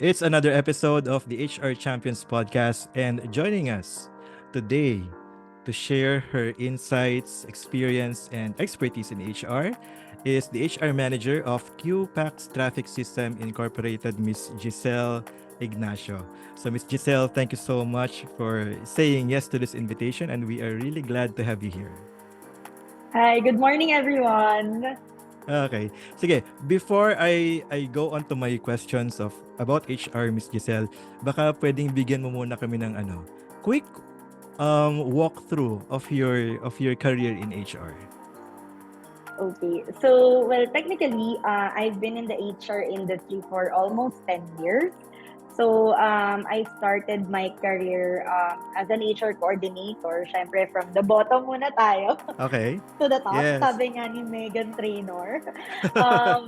It's another episode of the HR Champions podcast, and joining us today to share her insights, experience, and expertise in HR is the HR manager of QPAX Traffic System Incorporated, Miss Giselle Ignacio. So, Miss Giselle, thank you so much for saying yes to this invitation, and we are really glad to have you here. Hi, good morning everyone. Okay. Sige, before I go on to my questions of about HR, Miss Giselle, baka pwedeng bigyan mo muna kami ng quick walkthrough of your career in HR. Okay, so technically, I've been in the HR industry for almost 10 years. So, I started my career as an HR coordinator. Syempre, from the bottom muna tayo Okay. to the top, Yes. sabi nga ni Megan Trainor.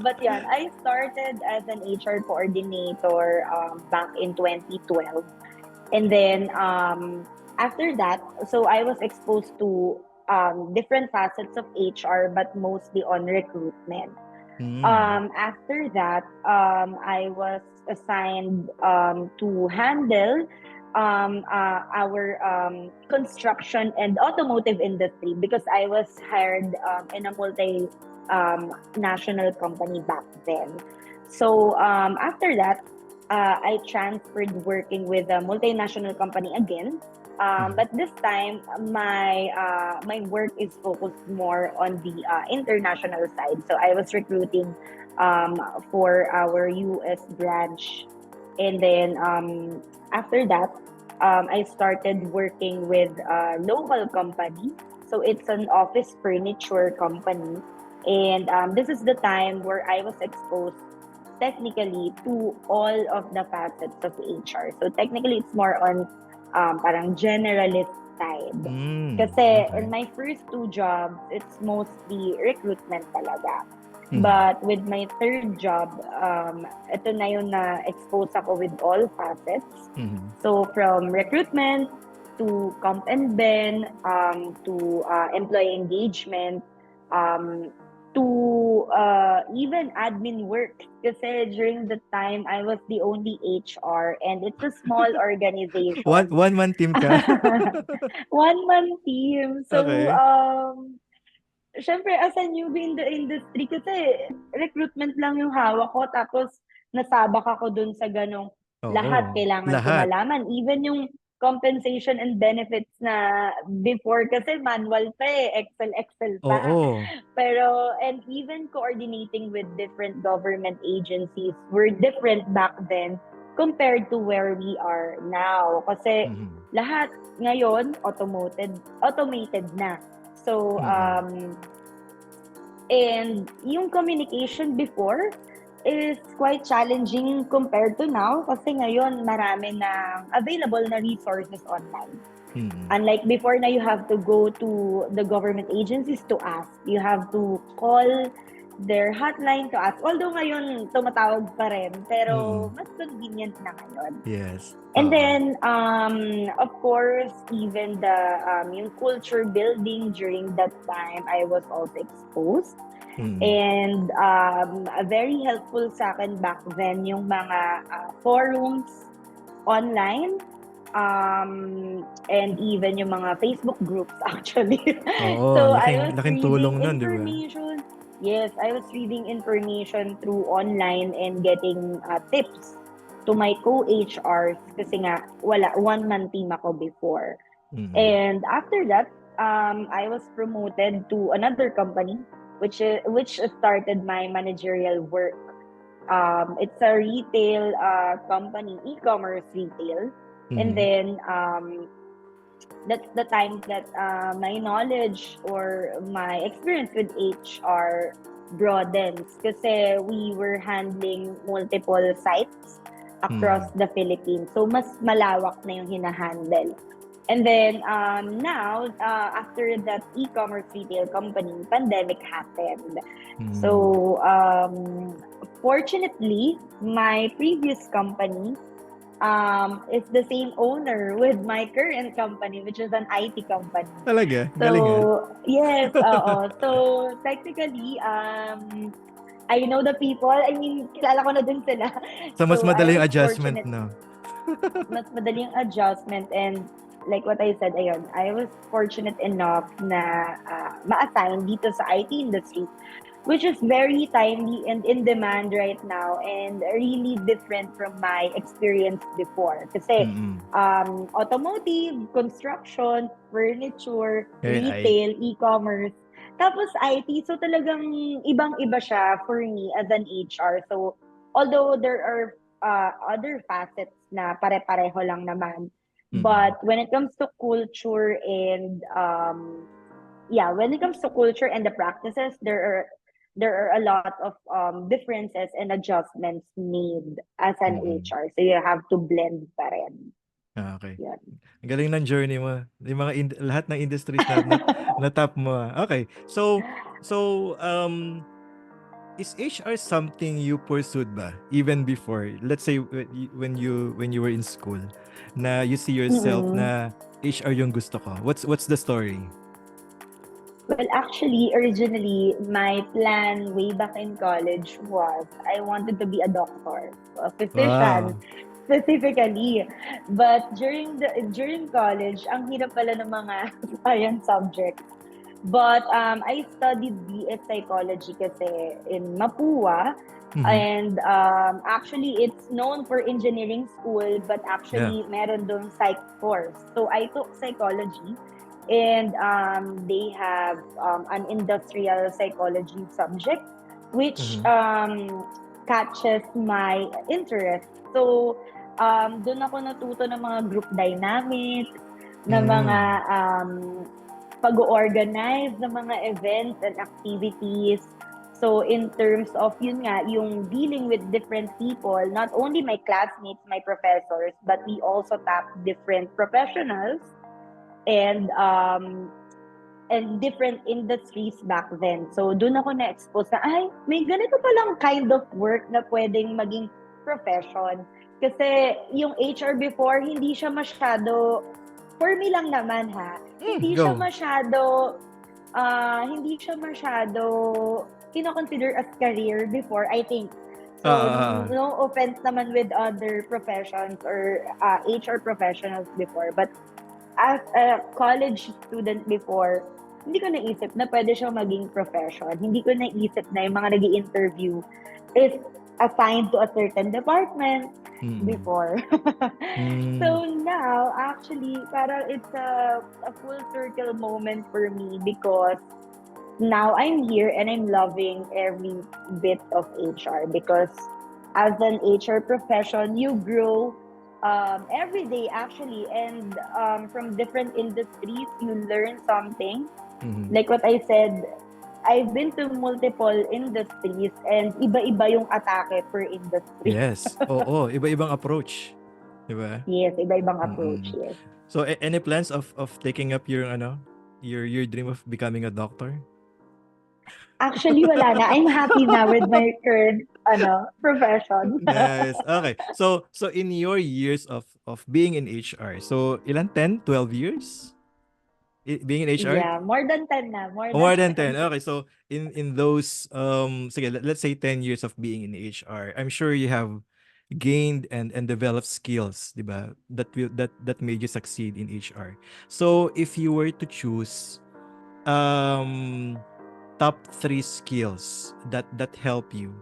But yan, I started as an HR coordinator back in 2012. And then after that, so I was exposed to different facets of HR, but mostly on recruitment. After that, I was assigned to handle our construction and automotive industry because I was hired in a multi national company back then. So after that, I transferred working with a multinational company again. But this time, my work is focused more on the international side. So I was recruiting for our US branch, and then after that, I started working with a local company. So it's an office furniture company, and this is the time where I was exposed technically to all of the facets of HR. So technically, it's more on parang generalist side. Kasi Okay. in my first two jobs, it's mostly recruitment talaga. Mhm. But with my third job, ito na yung na-expose ako with all facets. Mhm. So from recruitment to comp and ben, to employee engagement, to even admin work. Kasi during the time, I was the only HR and it's a small organization. One man team ka? One-man team. So, Okay. syempre, as a newbie in the industry, kasi recruitment lang yung hawak ko, tapos nasabak ako dun sa ganong lahat Oo. kailangan ko Lahat. malaman. Even yung compensation and benefits na before kasi manual pa Excel pa. Oo. Pero, and even coordinating with different government agencies were different back then compared to where we are now. Kasi Mhm. lahat ngayon, automated na. So, and yung communication before is quite challenging compared to now kasi ngayon marami na available na resources online. Unlike before na you have to go to the government agencies to ask. You have to call their hotline to ask. Although ngayon tumatawag pa rin, pero mas convenient na ngayon. Yes. And then, of course, even the yung culture building during that time, I was also exposed. And very helpful sa akin back then yung mga forums online, and even yung mga Facebook groups actually. Oo, So I was laking tulong reading nun, 'di ba? information. Yes, I was reading information through online and getting tips to my co-HRs kasi nga wala, one-man team ako before. And after that, I was promoted to another company which started my managerial work. It's a retail company, e-commerce retail. And then that's the time that my knowledge or my experience with HR broadens kasi we were handling multiple sites across the Philippines. So mas malawak na yung hinahandle. And then now, after that e-commerce retail company, pandemic happened. So fortunately, my previous company is the same owner with my current company, which is an IT company. Talaga? Galing, So yes, oo. So technically, I know the people. I mean, kilala ko na din sila. So, mas So I madali yung was adjustment, fortunate, no? mas madaling adjustment, and like what I said, ayun, I was fortunate enough na ma-assign dito sa IT industry, which is very timely and in demand right now and really different from my experience before. Kasi Mm-mm. automotive, construction, furniture, Ngayon ay, retail, e-commerce, tapos IT. So talagang ibang-iba siya for me as an HR. So although there are other facets na pare-pareho lang naman, mm-mm. but when it comes to culture and yeah, when it comes to culture and the practices, there are a lot of differences and adjustments made as an Mm-mm. HR. So you have to blend pa rin. Okay. Yun. Ang galing ng journey mo. Yung mga lahat ng industries na top mo. Okay. So, is HR something you pursued ba even before? Let's say when you were in school, na you see yourself Mm-mm. na HR yung gusto ko. What's the story? Well, actually, originally, my plan way back in college was I wanted to be a doctor, a physician Wow. specifically. But during college, ang hirap pala ng mga science subjects. But I studied BS Psychology kasi in Mapua. Mhm. And actually, it's known for engineering school, but Yeah. actually, meron doon psych course. So I took psychology, and they have an industrial psychology subject, which Mhm. catches my interest. So, doon ako natuto ng mga group dynamics, ng mga Mm. pag-organize ng mga events and activities. So in terms of yun nga, yung dealing with different people, not only my classmates, my professors, but we also tap different professionals and and different industries back then. So doon ako na-expose na, ay, may ganito palang kind of work na pwedeng maging profession. Kasi yung HR before, for me lang naman ha, Go. hindi siya masyado kino-consider as career before, I think. Ah, So, ah, ah. no offense naman with other professions or HR professionals before. But as a college student before, hindi ko naisip na pwede siyang maging profession. Hindi ko naisip na yung mga nag-i-interview is assigned to a certain department Mm. before. Mm. So now, actually, parang it's a full circle moment for me because now I'm here and I'm loving every bit of HR because as an HR profession, you grow every day actually, and from different industries, you learn something. Mhm. Like what I said, I've been to multiple industries and iba-iba yung atake per industry. Yes. Oo, iba-ibang approach, 'di ba? Yes, iba-ibang approach, Mm. yes. So, any plans of taking up your dream of becoming a doctor? Actually, wala na. I'm happy na with my current profession. Nice. Okay. So in your years of being in HR, so ilan 10, 12 years? Being in HR? Yeah, more than 10 na. More Oh, than more than 10. 10. Okay, so in those sige, let's say 10 years of being in HR, I'm sure you have gained and developed skills, 'di ba? That made you succeed in HR. So if you were to choose um top 3 skills that help you,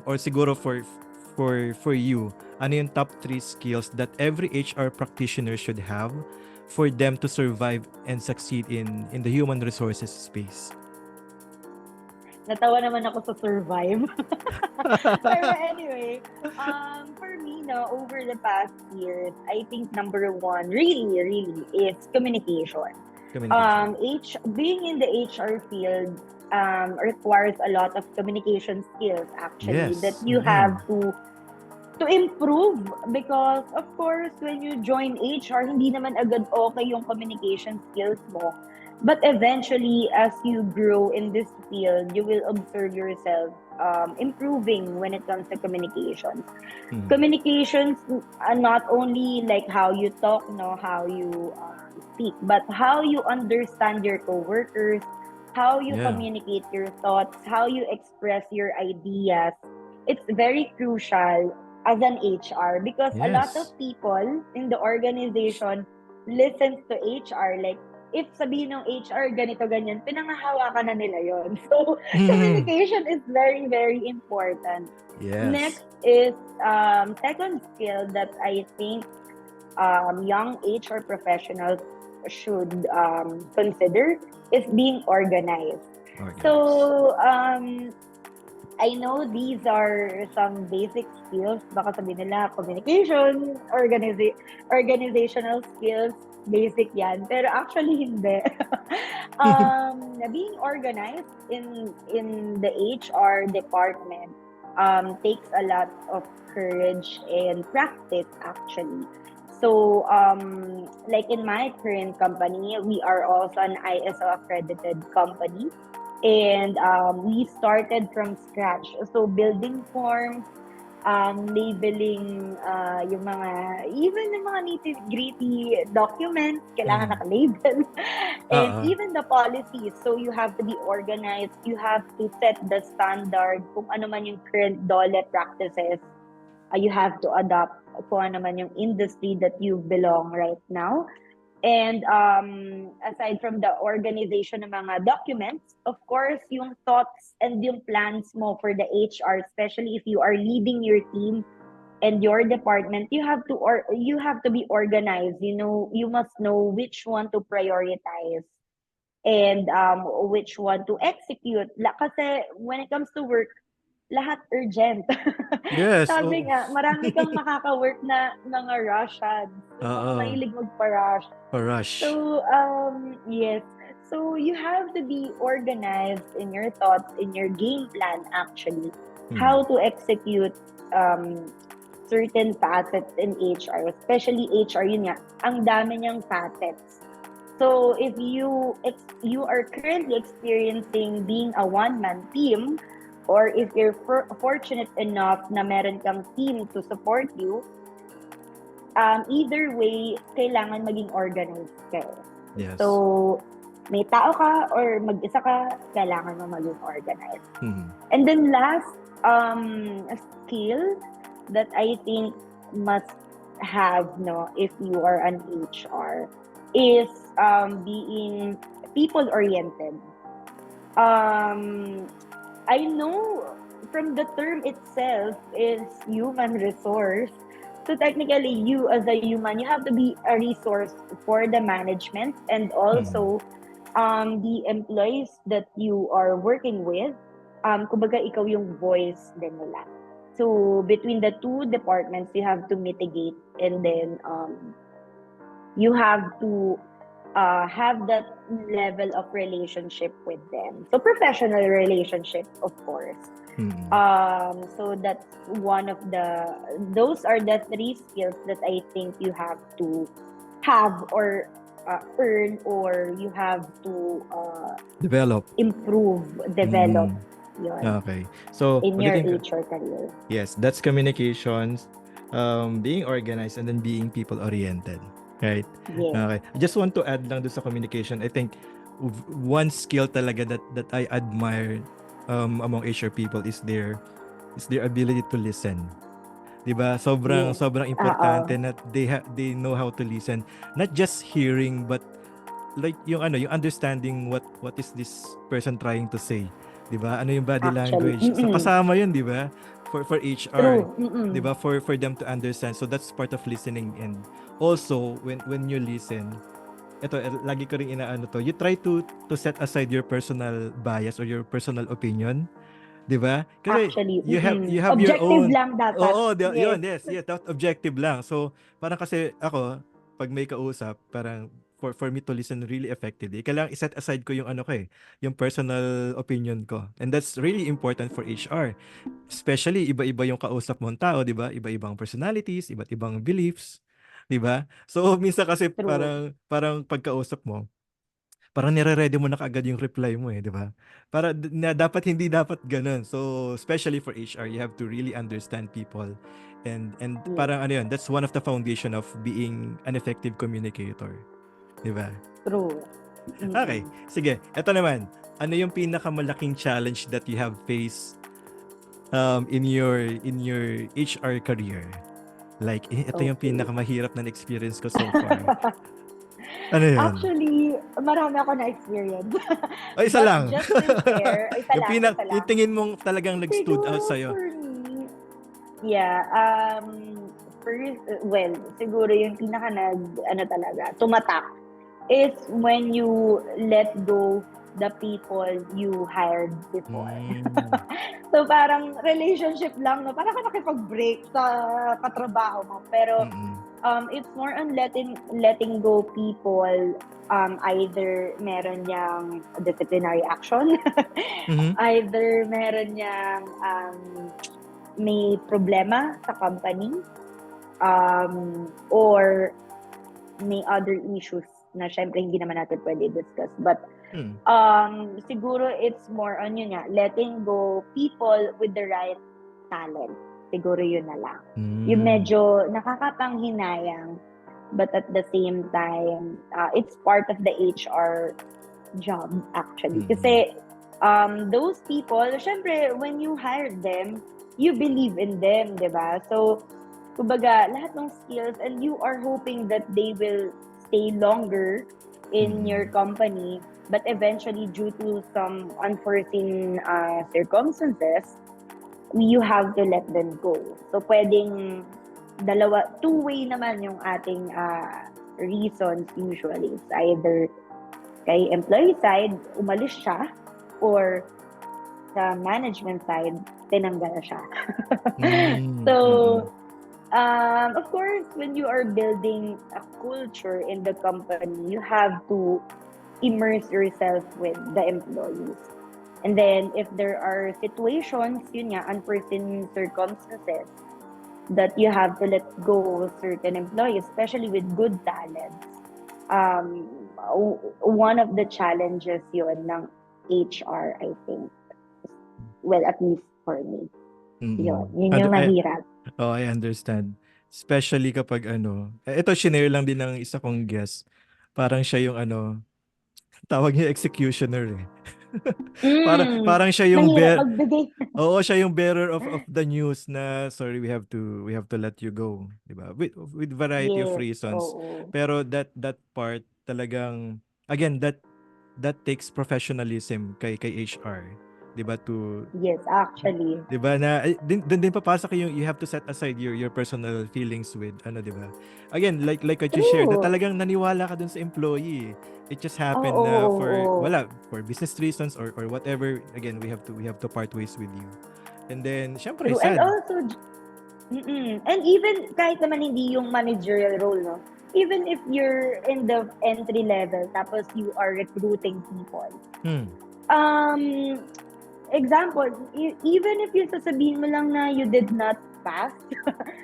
or siguro for you, ano yung top 3 skills that every HR practitioner should have for them to survive and succeed in the human resources space? Natawa naman ako sa survive. Pero anyway, for me, no, over the past years, I think number one, really, really, is communication. Communication. Being in the HR field requires a lot of communication skills, actually, that Yes. you have to improve because of course when you join HR hindi naman agad okay yung communication skills mo, but eventually as you grow in this field you will observe yourself improving when it comes to communications. Mhm. Communications are not only like how you talk, no, how you speak, but how you understand your coworkers, how you Yeah. communicate your thoughts, how you express your ideas. It's very crucial as an HR because a lot of Yes. people in the organization listens to HR. Like, if sabihin ng HR, ganito, ganyan, pinangahawakan na nila yon. So, Mhm. communication is very, very important. Yes. Next is second skill that I think young HR professionals should consider is being organized. Organize. So, I know these are some basic skills. Baka sabihin nila, communication, organizational skills, basic yan. Pero actually, hindi. Being organized in the HR department takes a lot of courage and practice, actually. So, like in my current company, we are also an ISO accredited company. And we started from scratch. So, building forms, labeling yung mga, even yung mga nitty-gritty documents, kailangan Mhm. naka-label. And Oo. even the policies. So, you have to be organized. You have to set the standard kung ano man yung current DOLE practices. You have to adopt kung ano man yung industry that you belong right now. And aside from the organization ng mga documents, of course, yung thoughts and yung plans mo for the HR, especially if you are leading your team and your department, you have to be organized. You know, you must know which one to prioritize and which one to execute. Kasi when it comes to work, lahat urgent. Yes. Sabi Oh. nga, marami kang makaka-work na mga Russians, yung mga Oo. mahilig magpa-rush. Pa-rush. So, yes. So, you have to be organized in your thoughts, in your game plan, actually, Mhm. how to execute certain facets in HR, especially HR, yun nga, ang dami niyang facets. So, if you are currently experiencing being a one-man team, or if you're fortunate enough na meron kang team to support you, either way, kailangan maging organized kayo. Yes. So, may tao ka or mag-isa ka, kailangan mo maging organized. Mhm. And then last skill that I think must have if you are an HR is being people oriented. I know from the term itself is human resource. So technically, you as a human, you have to be a resource for the management and Mhm. also the employees that you are working with. Kumbaga, ikaw yung voice din nila. So between the two departments, you have to mitigate and then you have to have that level of relationship with them. So professional relationship, of course. Mhm. So that's those are the three skills that I think you have to have or earn, or you have to Develop. improve, develop Mhm. yon Okay. So, in your ulitin ko. HR career. Yes, that's communications, being organized, and then being people-oriented. Right? Yes, Okay. I just want to add lang doon sa communication. I think one skill talaga that I admire among HR people is their ability to listen. 'Di ba? Sobrang yes. sobrang importante na they know how to listen. Not just hearing, but like yung understanding what is this person trying to say, 'di ba? Ano yung body Actually, language, so kasama yun, 'di ba, for HR, true. 'di ba, for them to understand. So that's part of listening. And also when you listen, ito lagi ko ring inaano to, you try to set aside your personal bias or your personal opinion, 'di ba? Kasi Actually, you have your objective own. lang dapat. Oo, Yes, yun, yes, yes, that objective lang. So, parang kasi ako, pag may kausap, parang for me to listen really effectively, kailangan i-set aside ko yung ano ko yung personal opinion ko. And that's really important for HR. Especially iba-iba yung kausap mong tao, 'di ba? Iba-ibang personalities, iba't ibang beliefs, 'di ba? So, minsan kasi true. parang pagkausap mo, parang nire-ready mo na kaagad yung reply mo, 'di ba? Hindi dapat gano'n. So, especially for HR, you have to really understand people. And Yes, parang ano 'yun, that's one of the foundation of being an effective communicator, 'di ba? true. Okay, sige. Eto naman. ano yung pinakamalaking challenge that you have faced in your HR career? Like, ito yung Okay. pinakamahirap na experience ko so far. Ano yun? Actually, marami ako na-experience. O, isa But lang. just to share, isa yung lang. tingin mong talagang nag-stood out Siguro sa'yo. for me, yeah, first, well, siguro yung pinaka ano talaga, tumatak is when you let go the people you hired before. Mm. So parang relationship lang, no? Parang ka nakipag-break sa katrabaho mo. Pero Mm-mm. it's more on letting go people, either meron niyang disciplinary action, Mhm. either meron niyang may problema sa company, or may other issues na syempre hindi naman natin pwede discuss. But Mm. siguro it's more on yun nga, letting go people with the right talent. Siguro yun na lang. Yung Mm. medyo nakakapanghinayang, but at the same time, it's part of the HR job actually. Mm. Kasi those people, syempre, when you hire them, you believe in them, di ba? So, kumbaga, lahat ng skills, and you are hoping that they will stay longer in your company, but eventually, due to some unforeseen circumstances, you have to let them go. So, pwedeng two-way naman yung ating reasons usually. It's either kay employee side, umalis siya, or sa management side, tinanggal na siya. So, of course, when you are building a culture in the company, you have to immerse yourself with the employees. And then, if there are situations, yun nga, unforeseen circumstances, that you have to let go of certain employees, especially with good talents. One of the challenges yun ng HR, I think. Well, at least for me. Yun yung mahirap. Oh, I understand. Especially kapag ito shinare lang din ng isa kong guest. Parang siya yung tawag niya executioner eh. Parang siya yung Mahirap magbigay. Oo, siya yung bearer of the news na sorry, we have to let you go, 'di ba? With variety of Yes, reasons. oo. Pero that part talagang again that takes professionalism kay HR, 'di ba, to Yes, actually. 'di ba na din papasok yung you have to set aside your personal feelings with 'di ba? Again, like what you shared, na True. talagang naniwala ka dun sa employee. It just happened na Oo. for business reasons or whatever. Again, we have to part ways with you. And then syempre True. And sad. also, and even kahit naman hindi yung managerial role, no? Even if you're in the entry level, tapos you are recruiting people. Example, even if yung sasabihin mo lang na you did not pass,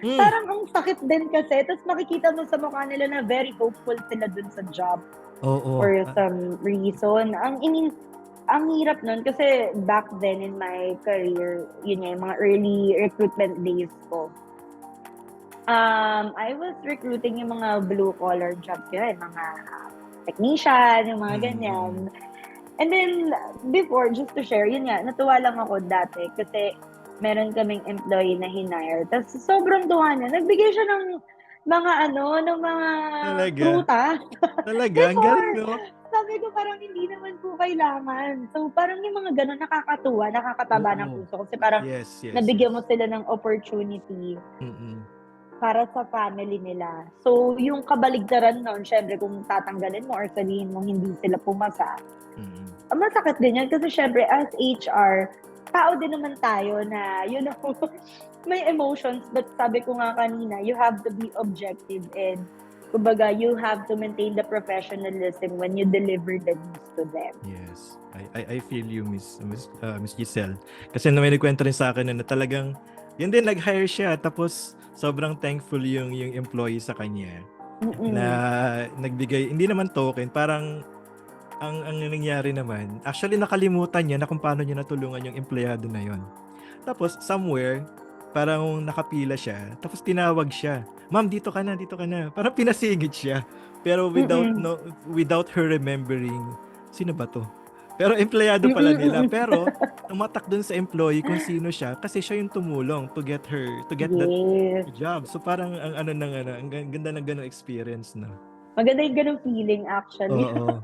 parang ang sakit din kasi. Tapos makikita mo sa mukha nila na very hopeful sila dun sa job. Oo. For some reason. Ang hirap nun kasi back then in my career, yun nga, yung mga early recruitment days ko, I was recruiting yung mga blue-collar jobs yun, mga technician, yung mga ganyan. And then, before, just to share, yun nga, natuwa lang ako dati kasi meron kaming employee na hinire. Tapos sobrang tuwa niya. Nagbigay siya ng mga Talaga? prutas. Talaga? Ang galing, no? Sabi ko parang hindi naman po kailangan. So parang yung mga ganun nakakatuwa, nakakataba ng puso. Kasi parang yes, nabigyan mo sila ng opportunity para sa family nila. So yung kabaligtaran nun, syempre kung tatanggalin mo or sabihin mo hindi sila pumasa, masakit din yan. Kasi syempre as HR, tao din naman tayo na, you know, may emotions. But sabi ko nga kanina, you have to be objective and kumbaga, you have to maintain the professionalism when you deliver the news to them. Yes. I feel you, Miss Giselle. Kasi may nagkwento rin sa akin na talagang, yun din, nag-hire siya. Tapos, sobrang thankful yung employee sa kanya. Na nagbigay, hindi naman token, parang, ang nangyari naman, actually nakalimutan niya na kung paano niya natulungan yung empleyado na yon. Tapos, somewhere, parang nakapila siya. Tapos, tinawag siya. Ma'am, dito ka na. Parang pinasigit siya. Pero without her remembering, sino ba to? Pero empleyado pala Mm, nila. mm, Pero tumatak dun sa employee kung sino siya kasi siya yung tumulong to get that yes. job. So parang ang ano ng ano, ang ganda ng ganung experience, no. Maganda yung ganung feeling actually. Oo.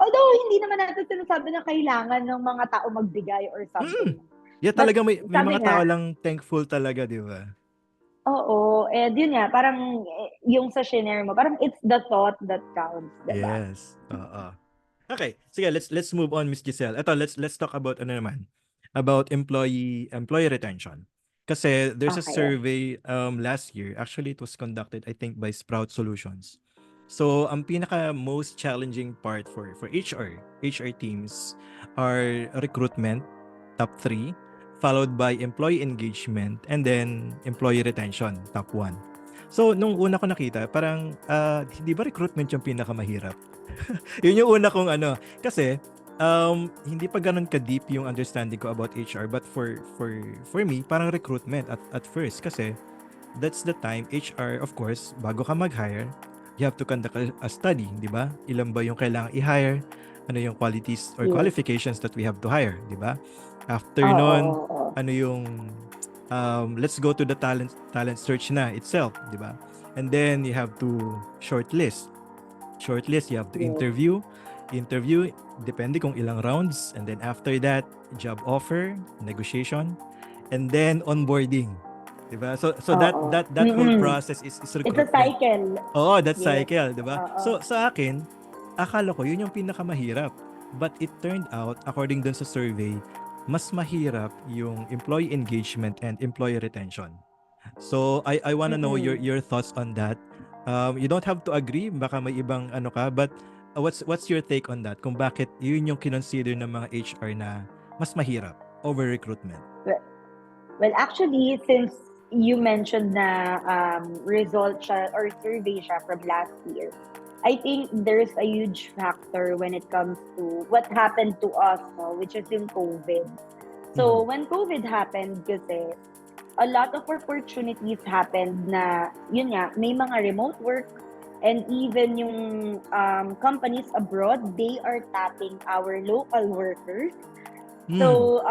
Although, hindi naman natin sinasabi na kailangan ng mga tao magbigay or Mm. something. Yeah, But talaga may sabi mga tao nga, lang thankful talaga, 'di ba? oo, and yun nga, parang yung sa shinare mo, parang it's the thought that counts, diba? Yes. Oo. Okay, sige, let's move on, Miss Giselle. Ito, let's talk about ano naman, about employee retention. Kasi there's a Okay. survey last year. Actually, it was conducted I think by Sprout Solutions. So, ang pinaka most challenging part for HR teams are recruitment, top 3, followed by employee engagement, and then employee retention, top 1. So, nung una ko nakita, parang hindi ba recruitment yung pinakamahirap? Yun yung una kong ano. Kasi, hindi pa ganun ka-deep yung understanding ko about HR. But for me, parang recruitment at first. Kasi, that's the time HR, of course, bago ka mag-hire, you have to conduct a study, di ba? Ilan ba yung kailangan i-hire? Ano yung qualities or Yes. qualifications that we have to hire, di ba? After Oo, nun, oo, oo. ano yung let's go to the talent search na itself, di ba? And then you have to shortlist. You have to Yes. interview, depende kung ilang rounds, and then after that, job offer, negotiation, and then onboarding. Diba? So Oo. that whole Mm-mm. process is It's a recruitment. cycle. Oo, that Yes. cycle, diba? Oo. So sa akin, akala ko yun yung pinakamahirap. But it turned out, according dun sa survey, mas mahirap yung employee engagement and employee retention. So I wanna know Mm-mm. your thoughts on that. You don't have to agree, baka may ibang ano ka, but what's your take on that? Kung bakit yun yung kinonsider ng mga HR na mas mahirap over recruitment? Well, actually, since you mentioned na result siya or survey siya from last year, I think there's a huge factor when it comes to what happened to us, no, which is yung COVID. So, when COVID happened, kasi a lot of opportunities happened na, yun nga, may mga remote work, and even yung companies abroad, they are tapping our local workers. So,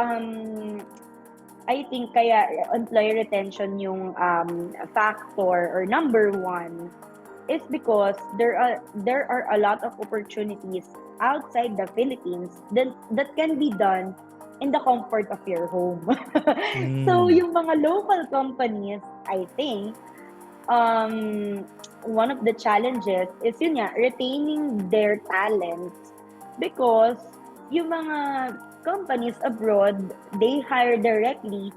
I think kaya employee retention yung factor or number one is because there are a lot of opportunities outside the Philippines that can be done in the comfort of your home. So yung mga local companies, I think, one of the challenges is yun nga, retaining their talents, because yung mga companies abroad, they hire directly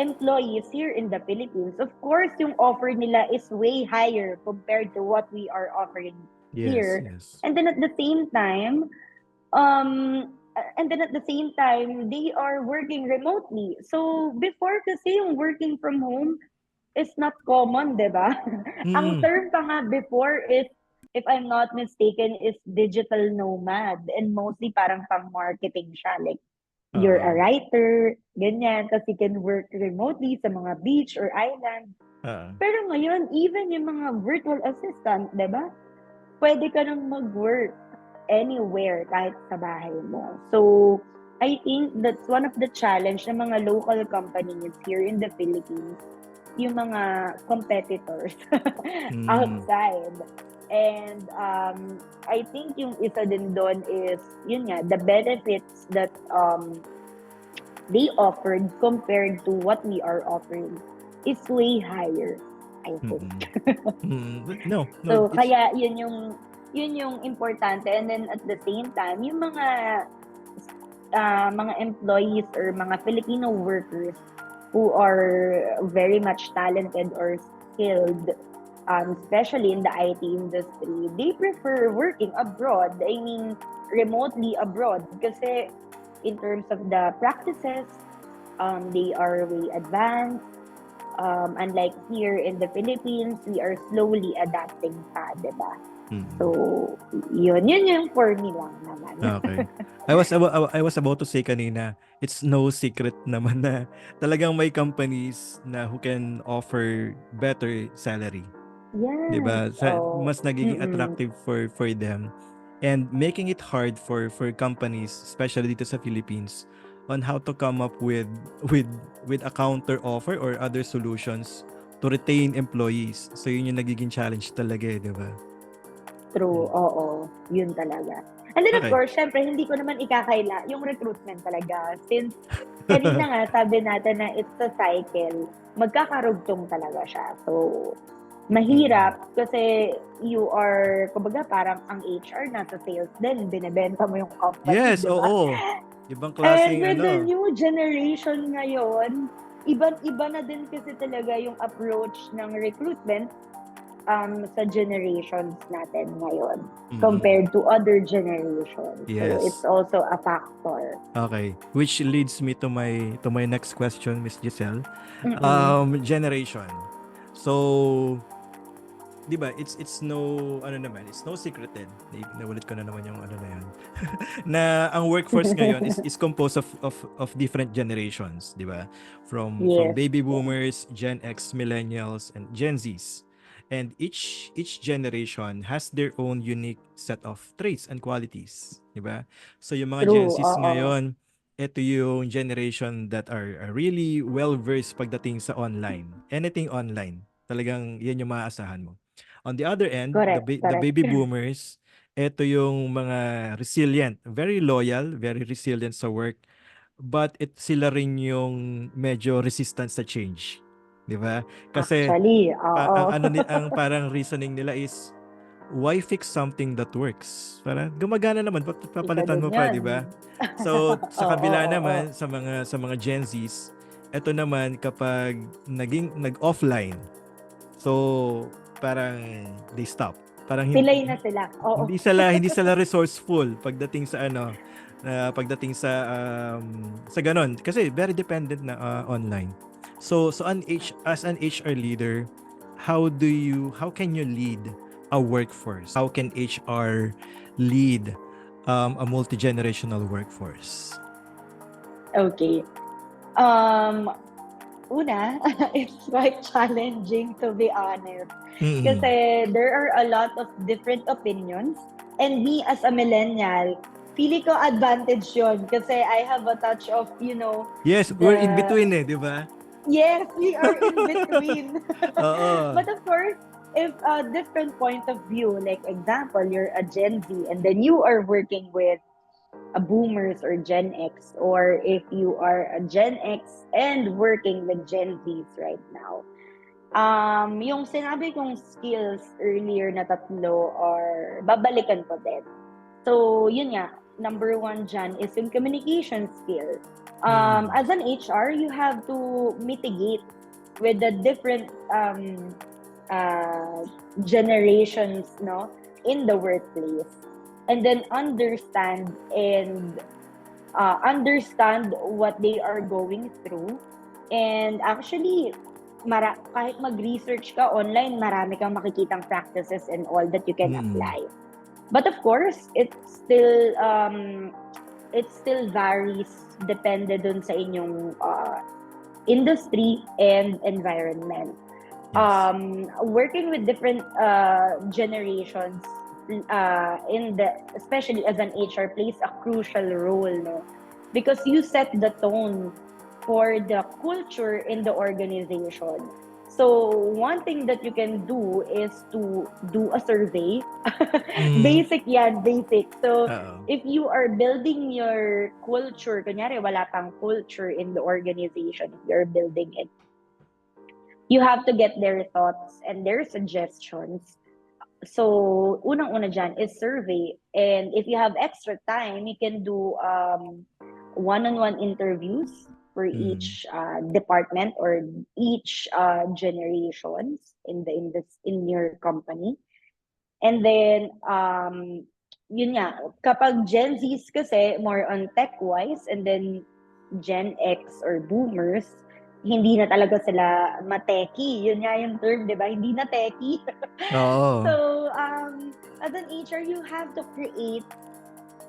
employees here in the Philippines. Of course, yung offer nila is way higher compared to what we are offering here. Yes. And then at the same time, they are working remotely. So before kasi yung working from home is not common, 'di ba? Ang term pa nga before is, if I'm not mistaken, is digital nomad, and mostly parang pang-marketing siya. Like, you're a writer, ganyan, kasi you can work remotely sa mga beach or island. Pero ngayon, even yung mga virtual assistant, di ba? Pwede ka nang mag-work anywhere, kahit sa bahay mo. So, I think that's one of the challenge ng mga local companies here in the Philippines, yung mga competitors outside. And I think yung isa din doon is, yun nga, the benefits that they offered compared to what we are offering is way higher, I think. No. So, kaya yun yung importante. And then at the same time, yung mga employees or mga Filipino workers who are very much talented or skilled, especially in the IT industry, they prefer working abroad. I mean, remotely abroad. Kasi in terms of the practices, they are way advanced. Unlike here in the Philippines, we are slowly adapting pa, diba? So, yun yung for me lang naman. Okay. I was about to say kanina, it's no secret naman na talagang may companies na who can offer better salary. Yes. 'Di ba? Mas nagiging attractive for them and making it hard for companies, especially dito sa Philippines, on how to come up with with a counter offer or other solutions to retain employees. So yun yung nagiging challenge talaga, di ba? True, oo. Yun talaga. And then of Okay. course, syempre, hindi ko naman ikakaila yung recruitment talaga. Since kanina nga, sabi natin na it's a cycle, magkakarugtong talaga siya. So, mahirap kasi you are, kumbaga parang ang HR nasa sales din, binebenta mo yung company, Yes, di ba? oo. Ibang And klaseng with the ano. new generation ngayon, iba na din kasi talaga yung approach ng recruitment sa generations natin ngayon compared to other generations. So it's Yes. also a factor. Okay. Which leads me to my next question, Miss Giselle. Mm-mm. Generation. So, 'di ba? It's no ano naman, it's no secret din. Naulit ko na naman yung ano na 'yan. Na ang workforce ngayon is composed of different generations, 'di ba? From Yes. baby boomers, Gen X, millennials, and Gen Zs. And each generation has their own unique set of traits and qualities, 'di ba? So yung mga Gen True. Zs Oo. ngayon, ito yung generation that are really well versed pagdating sa online. Anything online, talagang 'yan yung maaasahan mo. On the other end, Correct. the Correct. baby boomers, ito yung mga resilient, very loyal, very resilient sa work, but sila rin yung medyo resistant sa change. 'Di ba? Kasi Actually, ang oo. ang parang reasoning nila is why fix something that works? Parang gumagana naman, Isa papalitan din mo pa, yan. 'di ba? So sa Oo, kabila oo. naman sa mga Gen Zs, ito naman kapag nag-offline, so parang they stop. Parang Pilay na sila. Oo. hindi sila resourceful pagdating sa pagdating sa ganon kasi very dependent na online. So as an HR leader, how can you lead a workforce? How can HR lead a multi-generational workforce? Okay. Una, it's quite challenging to be honest. Mm-mm. Kasi there are a lot of different opinions. And me as a millennial, feeling ko advantage yun. Kasi I have a touch of, Yes, we're in the... between di ba? Yes, we are in between. Oo. But of course, if a different point of view, like example, you're a Gen Z and then you are working with a boomers or Gen X, or if you are a Gen X and working with Gen Zs right now. Yung sinabi kong skills earlier na tatlo or babalikan ko din. So, yun nga, number one dyan is yung communication skill. As an HR, you have to mitigate with the different generations, no, in the workplace. And then understand what they are going through. And actually, kahit mag-research ka online, marami kang makikitang practices and all that you can apply. But of course, it still varies depende dun sa inyong industry and environment. Yes. Working with different generations especially as an HR plays a crucial role, no? Because you set the tone for the culture in the organization. So one thing that you can do is to do a survey. Basic yan, basic. So if you are building your culture, kunyari wala pang culture in the organization, if you're building it, you have to get their thoughts and their suggestions. So, unang-una dyan is survey. And if you have extra time, you can do one-on-one interviews for each department or each generations in your company. And then, yun nga, kapag Gen Zs kasi more on tech-wise, and then Gen X or boomers, hindi na talaga sila mateki. Yun nga yung term, di ba? Hindi na teki. So, as an HR, you have to create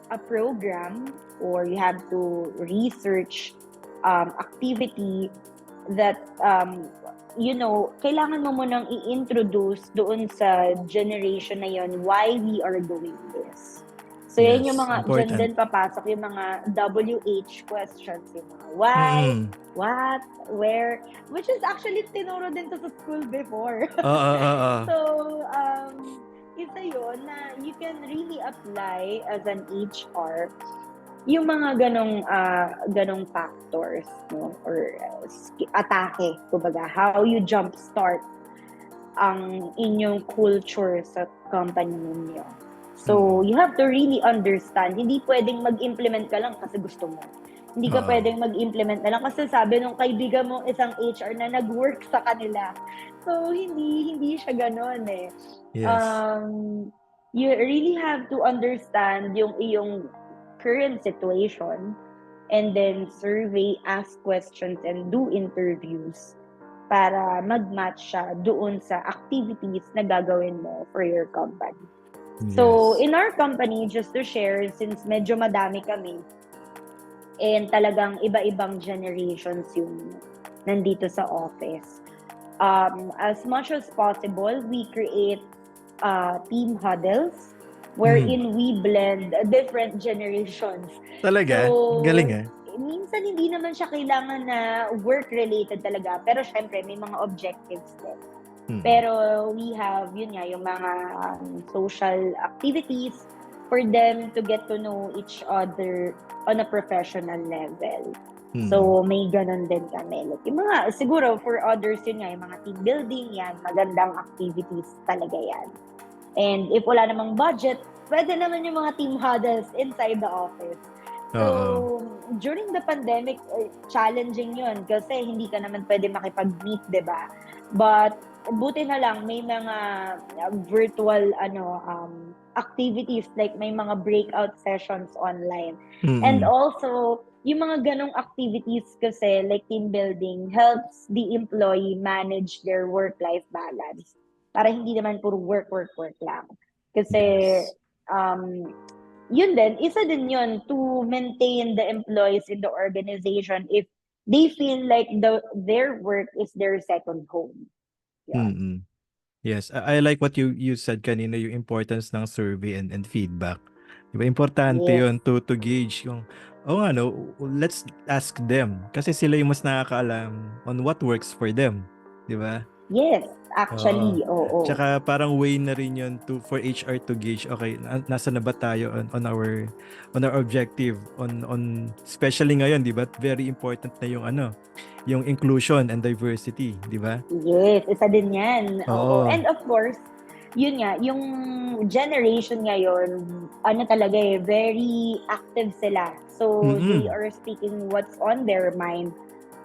a program or you have to research activity that, kailangan mo munang i-introduce doon sa generation na yon why we are doing this. So, yan yung Yes, mga, dyan important. din papasok yung mga WH questions, yung mga why, Mm. what, where, which is actually tinuro din to sa school before. Oo, oo. So, isa yun na you can really apply as an HR yung mga ganong factors, no? Or atake, kumbaga, how you jumpstart ang inyong culture sa company ninyo. So, you have to really understand. Hindi pwedeng mag-implement ka lang kasi gusto mo. Hindi ka Oo. pwedeng mag-implement na lang kasi sabi nung kaibigan mo isang HR na nag-work sa kanila. So, hindi siya ganon eh. Yes. You really have to understand yung iyong current situation and then survey, ask questions, and do interviews para mag-match siya doon sa activities na gagawin mo for your company. So, Yes. in our company, just to share, since medyo madami kami, and talagang iba-ibang generations yung nandito sa office, as much as possible, we create team huddles wherein we blend different generations. Talaga? So, Galing ah. minsan hindi naman siya kailangan na work-related talaga. Pero syempre, may mga objectives din. Pero we have, yun nga, yung mga social activities for them to get to know each other on a professional level. So, may ganun din kami. Like, yung mga, siguro, for others, yun nga, yung mga team building, yan, magandang activities talaga yan. And if wala namang budget, pwede naman yung mga team huddles inside the office. So, during the pandemic, challenging yun kasi hindi ka naman pwede makipag-meet, diba? But, buti na lang, may mga virtual activities, like may mga breakout sessions online. And also, yung mga ganong activities kasi, like team building, helps the employee manage their work-life balance. Para hindi naman puro work lang. Kasi, Yes. yun din, isa din yun to maintain the employees in the organization if they feel like their work is their second home. Yeah. Yes, I like what you said kanina, yung importance ng survey and feedback. Diba, importante Yes. yun to gauge yung, let's ask them. Kasi sila yung mas nakakaalam on what works for them. Diba? Yes, actually, oo. Tsaka parang way na rin yun for HR to gauge, okay, nasa na ba tayo on our objective, on especially ngayon, di ba? Very important na yung inclusion and diversity, di ba? Yes, isa din yan. Oo. Oo. And of course, yun nga, yung generation ngayon, talaga very active sila. So, they are speaking what's on their mind.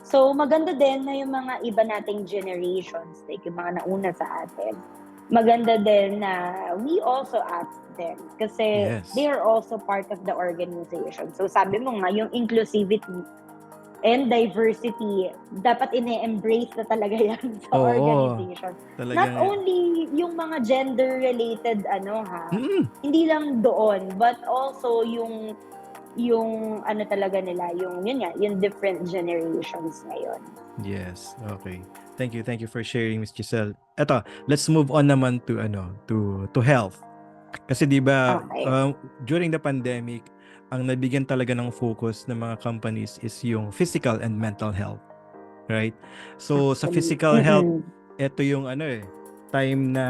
So, maganda din na yung mga iba nating generations, like yung mga nauna sa atin, maganda din na we also ask them kasi they are also part of the organization. So, sabi mo nga, yung inclusivity and diversity, dapat ine-embrace na talaga yan sa organization. Not only yung mga gender-related, hindi lang doon, but also yung talaga nila, yung different generations ngayon. Yes, okay. Thank you for sharing, Miss Giselle. Eto, let's move on naman to health. Kasi 'di ba, during the pandemic, ang nabigyan talaga ng focus ng mga companies is yung physical and mental health, right? So sa physical health, ito yung time na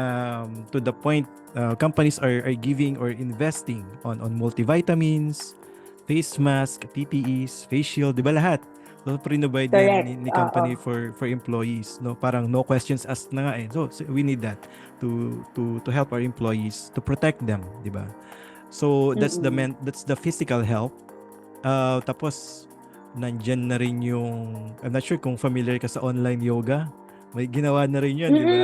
to the point companies are giving or investing on multivitamins, face mask, PPEs, face shield, 'di ba lahat? So provide din ni company for employees, no? Parang no questions asked na nga eh. So we need that to help our employees, to protect them, 'di ba? So that's the physical health. Tapos nandiyan na rin yung, I'm not sure kung familiar ka sa online yoga. May ginawa na rin 'yun, 'di ba?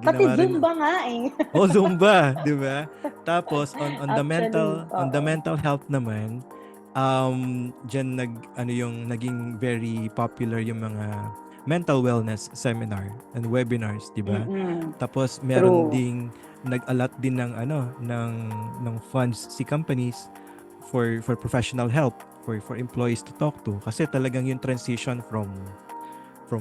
Pati Zumba nga eh. Zumba, 'di ba? Tapos on the mental health naman, diyan yung naging very popular yung mga mental wellness seminar and webinars, 'di ba? Tapos meron ding nag-allot din ng funds si companies for professional help for employees to talk to, kasi talagang yung transition from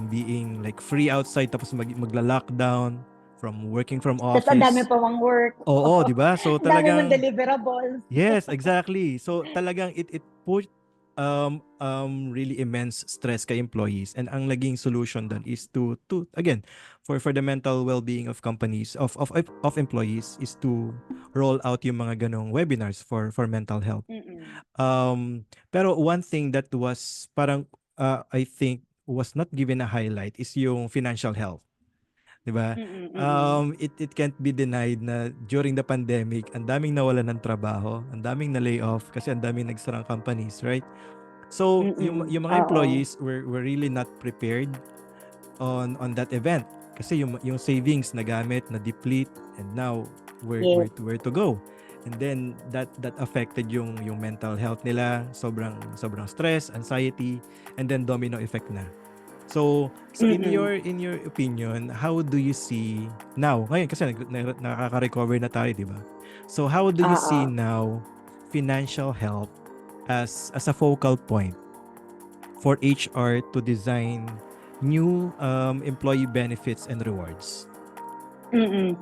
being like free outside tapos magla-lockdown, from working from Tapos ang dami office. pa mang work. Oo, 'di ba? So Ang dami mong talagang deliverables. yes, exactly. So talagang it put really immense stress kay employees, and ang naging solution doon is to again for the mental well-being of companies of employees is to roll out yung mga ganong webinars for mental health. Mm-mm. Pero one thing that was parang I think was not given a highlight is yung financial health, 'di ba? Mm-mm. Mm-mm. It can't be denied na during the pandemic, ang daming nawalan ng trabaho, ang daming na-lay off kasi ang daming nagsarang companies, right? So, Mm-mm. yung mga Oo. employees were really not prepared on that event kasi yung savings na gamit na deplete, and now Yes. where to go. And then that affected yung mental health nila, sobrang stress, anxiety, and then domino effect na. So in Mm-mm. your opinion, how do you see now? Ngayon kasi nakaka-recover na tayo, 'di ba? So how do you see Oo. now financial health as a focal point for HR to design new employee benefits and rewards? Mm-mm.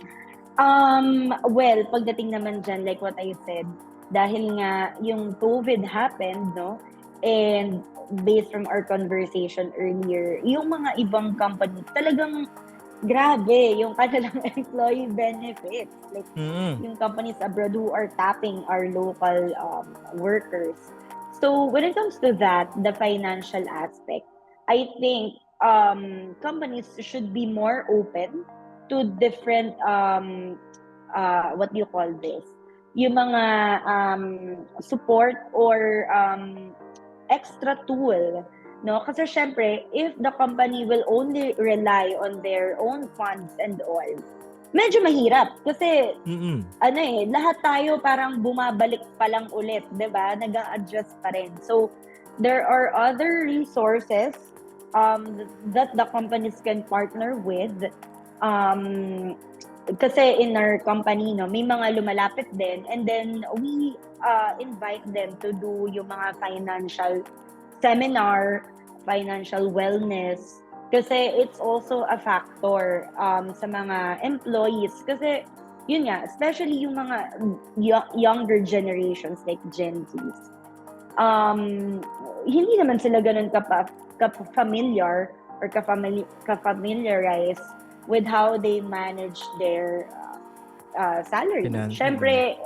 Well, pagdating naman dyan, like what I said, dahil nga yung COVID happened, no? And based from our conversation earlier, yung mga ibang company, talagang grabe yung kanilang employee benefits. Like, Mm. yung companies abroad who are tapping our local workers. So, when it comes to that, the financial aspect, I think companies should be more open to different what do you call this? Yung mga support or extra tool, no? Kasi syempre, if the company will only rely on their own funds and all, medyo mahirap kasi Mm. lahat tayo parang bumabalik pa lang ulit, 'di ba? Nag-a-adjust pa rin. So there are other resources that the companies can partner with. Kasi in our company, no, may mga lumalapit din, and then we invite them to do yung mga financial seminar, financial wellness, kasi it's also a factor sa mga employees. Kasi yun nga, especially yung mga younger generations like Gen Zs, hindi naman sila ganun ka-familiar or ka-familiarize with how they manage their salary. Syempre,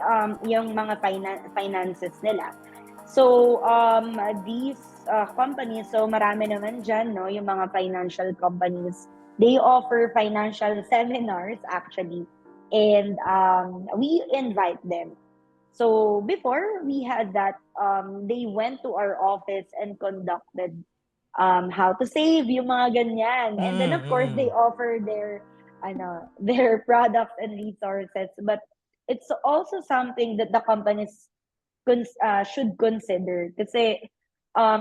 yung mga finances nila. So, these companies, so marami naman dyan, no, yung mga financial companies, they offer financial seminars actually, and we invite them. So, before we had that, they went to our office and conducted how to save, yung mga ganyan. And then, of course, they offer their products and resources. But it's also something that the companies should consider. Kasi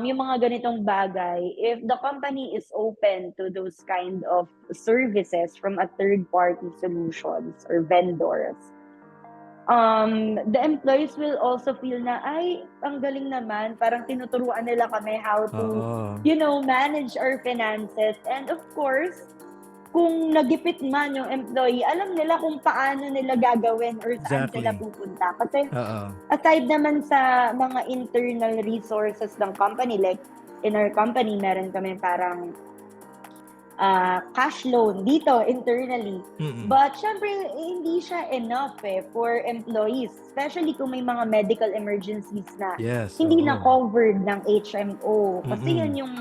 yung mga ganitong bagay, if the company is open to those kind of services from a third-party solutions or vendors, the employees will also feel na, ay, ang galing naman, parang tinuturuan nila kami how to, manage our finances. And of course, kung nagipit man yung employee, alam nila kung paano nila gagawin or saan sila pupunta. Kasi aside naman sa mga internal resources ng company, like in our company, meron kami parang cash loan dito internally. But syempre, hindi siya enough for employees. Especially kung may mga medical emergencies na hindi na covered ng HMO. Kasi yan yung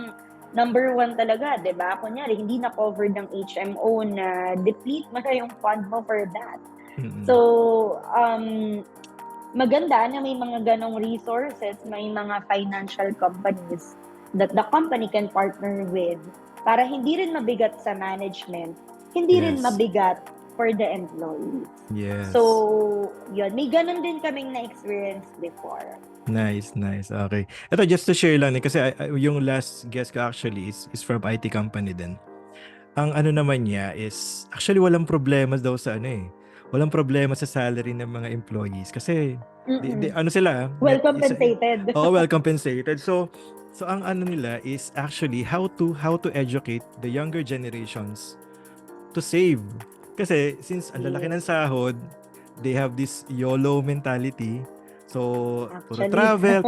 number one talaga, di ba? Kunyari, hindi na covered ng HMO na deplete mo na yung fund mo for that. So, maganda na may mga ganong resources, may mga financial companies that the company can partner with para hindi rin mabigat sa management, hindi rin mabigat for the employees. Yes. So, yun. May ganun din kaming na-experience before. Nice. Okay. Ito, just to share lang, kasi yung last guest ko actually is from IT company din. Ang ano naman niya is, actually walang problema daw sa walang problema sa salary ng mga employees. Kasi, sila? Well compensated. Well compensated. So ang ano nila is actually how to educate the younger generations to save. Kasi since ang lalaki ng sahod, they have this YOLO mentality. So, Actually.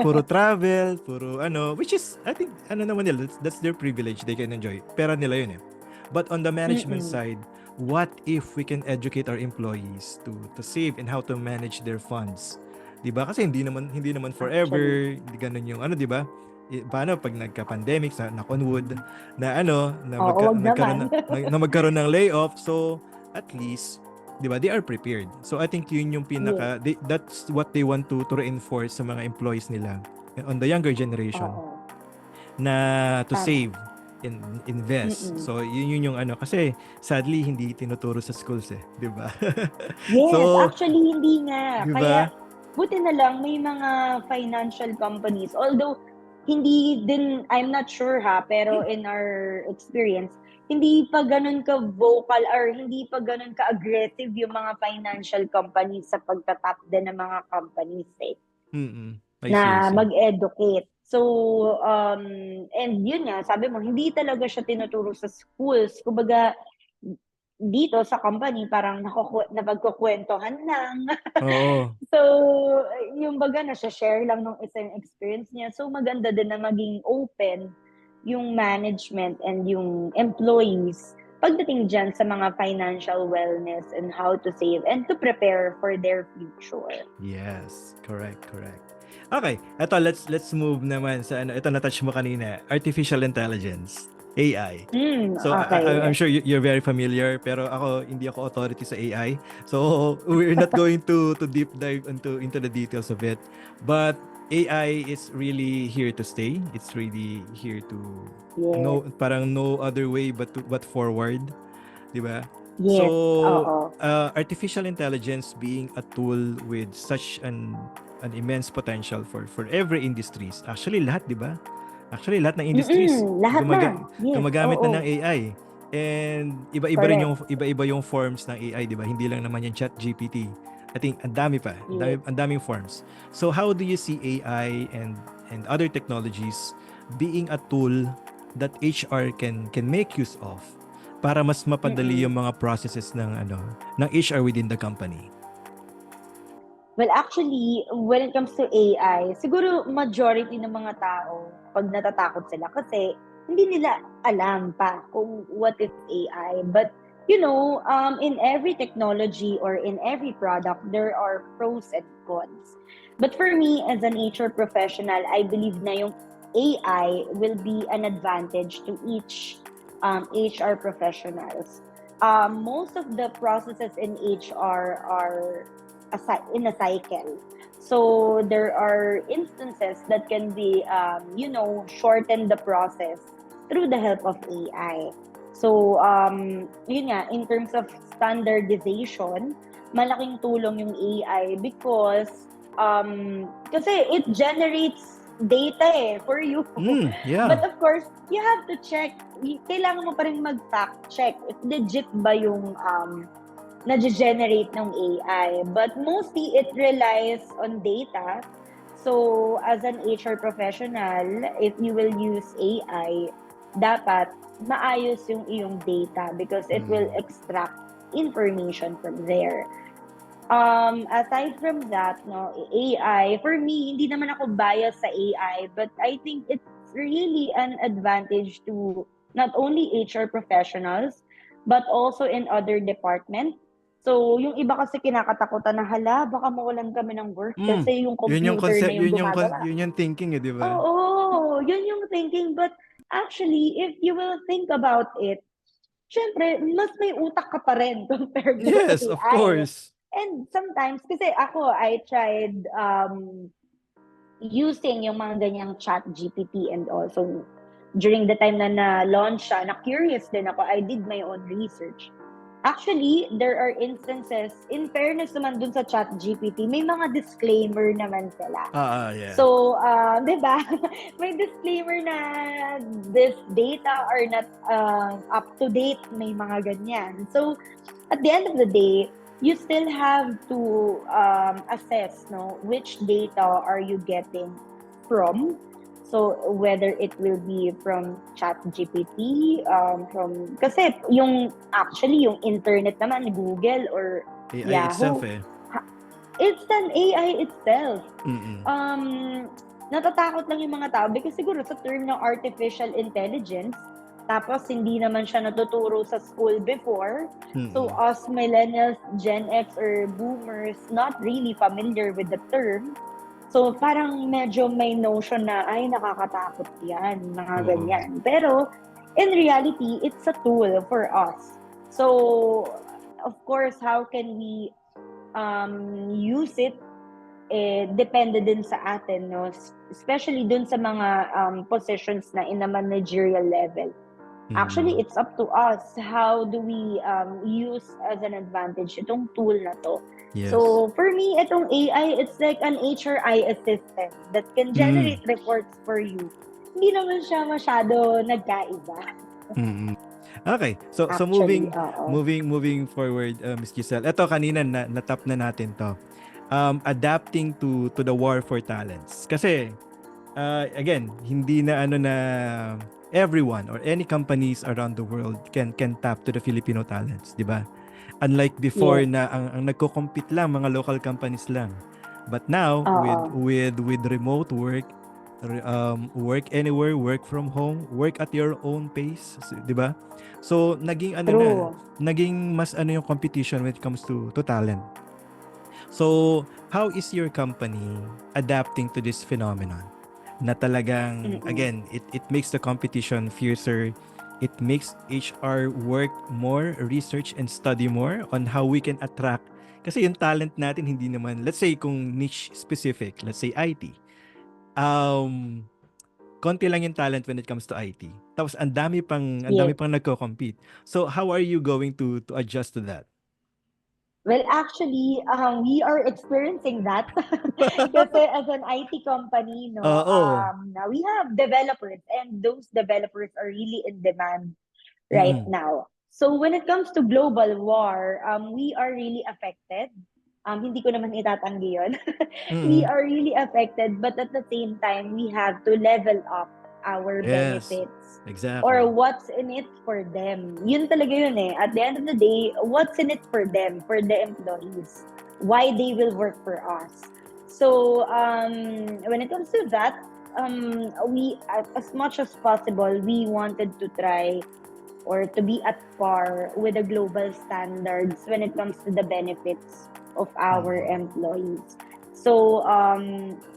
puro travel, puro ano, which is, I think, ano naman nila, that's their privilege, they can enjoy. Pera nila yun eh. But on the management Mm-mm. side, what if we can educate our employees to save and how to manage their funds? 'Di ba? Kasi hindi naman Actually. forever, hindi ganun yung ano, 'di ba? Paano pag nagka-pandemic sa knock on wood na ano, na Oo, wag nagkaroon naman. na magkaroon ng layoff. So, at least 'di ba, they are prepared. So I think yun yung Yes. that's what they want to reinforce sa mga employees nila on the younger generation Oo. na to Tama. save and invest. Mm-mm. So yun yung ano, kasi sadly hindi tinuturo sa schools eh, 'di ba? Yes, So, actually hindi nga. 'di ba? Kaya buti na lang may mga financial companies. Although hindi din, I'm not sure ha, pero in our experience, hindi pa ganun ka vocal or hindi pa ganun ka aggressive yung mga financial companies sa pagtatap din ng mga companies eh, I see, I na see. mag-educate. So, and yun nga, sabi mo, hindi talaga siya tinuturo sa schools. Kumbaga, dito sa company, parang napagkukwentuhan lang. Oo. So, yung baga share lang ng isang experience niya. So, maganda din na maging open yung management and yung employees pagdating dyan sa mga financial wellness and how to save and to prepare for their future. Yes, correct, correct. Okay, eto let's move naman sa ano, ito na-touch mo kanina, artificial intelligence, AI. So I'm Okay. sure you're very familiar, pero ako hindi ako authority sa AI. So we're not going to deep dive into the details of it. But AI is really here to stay. It's really here to Yes. parang no other way but forward, 'di ba? Yes. So, Oo. artificial intelligence being a tool with such an immense potential for every industries. Actually, lahat, 'di ba? Actually, lahat ng industries Lahat na. Yes. gumagamit na ng Oo. AI. And Correct. iba-iba yung forms ng AI, 'di ba? Hindi lang naman yung ChatGPT. I think ang dami pa, Yes. ang daming forms. So, how do you see AI and other technologies being a tool that HR can make use of para mas mapadali Mm-mm. yung mga processes ng HR within the company? Well, actually, when it comes to AI, siguro majority ng mga tao, pag natatakot sila kasi hindi nila alam pa kung what is AI. But, in every technology or in every product, there are pros and cons. But for me, as an HR professional, I believe na yung AI will be an advantage to each HR professionals. Most of the processes in HR are in a cycle. So there are instances that can be, shorten the process through the help of AI. So, yun nga, in terms of standardization, malaking tulong yung AI because, kasi it generates data for you. Yeah. But of course, you have to check, kailangan mo pa rin mag-fact check if legit ba yung na-generate ng AI. But mostly, it relies on data. So, as an HR professional, if you will use AI, dapat maayos yung iyong data because it will extract information from there. Aside from that, no, AI, for me, hindi naman ako biased sa AI, but I think it's really an advantage to not only HR professionals, but also in other departments. So, yung iba kasi kinakatakutan na, hala, baka mawalan kami ng work kasi yung Yun yung computer na concept, yung gumagawa. yun yung thinking, 'di ba? Oo, yun yung thinking. But actually, if you will think about it, syempre, mas may utak ka pa rin compared to Yes, of AI. course. And sometimes, kasi ako, I tried using yung mga ganyang chat GPT and also during the time na na-launch siya, na-curious din ako, I did my own research. Actually, there are instances, in fairness naman dun sa chat GPT, may mga disclaimer naman sila. Yeah. So, di ba? May disclaimer na this data are not up to date, may mga ganyan. So, at the end of the day, you still have to assess, no, which data are you getting from. So whether it will be from ChatGPT, kasi yung internet naman, Google or AI itself Yahoo, eh. it's an AI itself. Mm-mm. Um, Natatakot lang yung mga tao because siguro sa term ng artificial intelligence, tapos hindi naman siya natuturo sa school before. So Mm-mm. us millennials, Gen X or boomers, not really familiar with the term. So parang medyo may notion na, ay, nakakatakot yan, mga Oo. ganyan. Pero in reality, it's a tool for us. So of course, how can we use it, depende din sa atin, no? Especially dun sa mga positions na in a managerial level. Actually, Mm. it's up to us. How do we use as an advantage itong tool na to? Yes. So, for me, itong AI, it's like an HRI assistant that can Mm. generate reports for you. Hindi naman siya masyado nagkaiba. Mm. Okay. So Actually, moving oo. moving moving forward, Miss Giselle. Ito kanina natap na natin 'to. Adapting to the war for talents. Kasi again, hindi na ano na everyone or any companies around the world can tap to the Filipino talents, 'di ba? Unlike before Yes. na ang nagko-compete lang mga local companies lang. But now Oo. with remote work, work anywhere, work from home, work at your own pace, 'di ba? So naging ano na, True. naging mas ano yung competition when it comes to talent. So, how is your company adapting to this phenomenon? Na talagang, Mm-mm. again, it makes the competition fiercer. It makes HR work more, research and study more on how we can attract. Kasi yung talent natin, hindi naman, let's say kung niche specific, let's say IT. Um, konti lang yung talent when it comes to IT. Tapos ang dami Yes. pang nagko-compete. So, how are you going to adjust to that? Well, actually, we are experiencing that. Kasi as an IT company, no, Oo. now we have developers and those developers are really in demand right Mm-mm. now. So when it comes to global war, we are really affected. Hindi ko naman itatanggi yun. We Mm-mm. are really affected, but at the same time, we have to level up our Yes, benefits or exactly. what's in it for them. Yun talaga yun eh. At the end of the day, what's in it for them, for the employees? Why they will work for us? So, when it comes to that, we, as much as possible, we wanted to try or to be at par with the global standards when it comes to the benefits of our Mm. employees. So,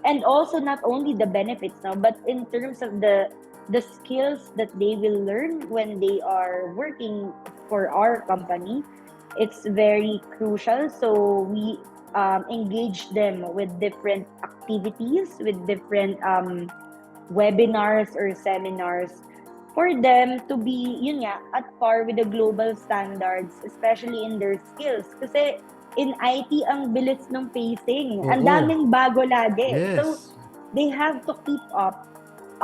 and also not only the benefits now, but in terms of the skills that they will learn when they are working for our company, it's very crucial. So we engage them with different activities, with different webinars or seminars for them to be, yun nga, at par with the global standards, especially in their skills. Kasi in IT, ang bilis ng pacing. Ang Oo. daming bago lagi. So, Yes. they have to keep up,